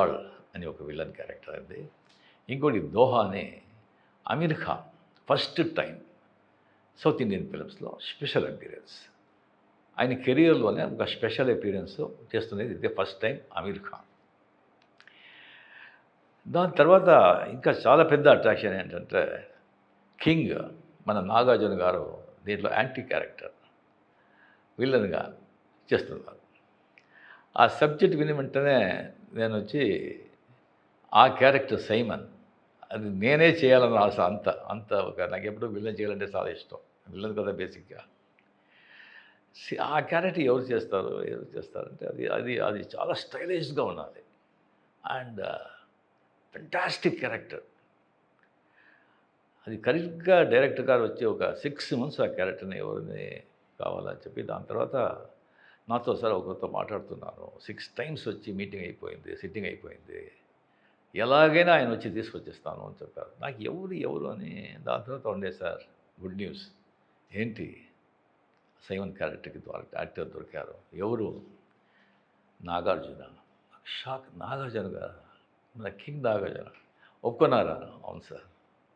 దయాళ్ అని ఒక villain character అండి. ఇంకోటి దోహా అని Aamir Khan first time south Indian ఫిల్మ్స్లో స్పెషల్ అపీరెన్స్. ఆయన కెరియర్లోనే ఒక స్పెషల్ అపీరెన్స్ చేస్తున్నది ఇదే ఫస్ట్ టైం అమీర్ ఖాన్. దాని తర్వాత ఇంకా చాలా పెద్ద అట్రాక్షన్ ఏంటంటే కింగ్ మన నాగార్జున గారు దీంట్లో యాంటీ క్యారెక్టర్ విలన్గా చేస్తున్నారు. ఆ సబ్జెక్ట్ విని వెంటనే నేను వచ్చి ఆ క్యారెక్టర్ సైమన్ అది నేనే చేయాలని ఆశ. అంత నాకు ఎప్పుడూ విలన్ చేయాలంటే చాలా ఇష్టం. విలన్ కదా బేసిక్గా. ఆ క్యారెక్టర్ ఎవరు చేస్తారంటే అది అది అది చాలా స్టైలిష్గా ఉండాలి అండ్ ఫెంటాస్టిక్ క్యారెక్టర్. అది కరెక్ట్గా డైరెక్టర్ గారు వచ్చి ఒక 6 months ఆ క్యారెక్టర్ని ఎవరిని కావాలని చెప్పి దాని తర్వాత నాతో సార్ ఒకరితో మాట్లాడుతున్నాను. 6 times వచ్చి మీటింగ్ అయిపోయింది, సిట్టింగ్ అయిపోయింది. ఎలాగైనా ఆయన వచ్చి తీసుకొచ్చేస్తాను అని చెప్పారు. నాకు ఎవరు అని దాని తర్వాత ఉండే సార్ గుడ్ న్యూస్. ఏంటి సైమన్ క్యారెక్టర్కి యాక్టర్ దొరికారు. ఎవరు? నాగార్జున. షాక్. నాగార్జున గారు, మన కింగ్ నాగార్జున ఒప్పుకున్నారా? అవును సార్.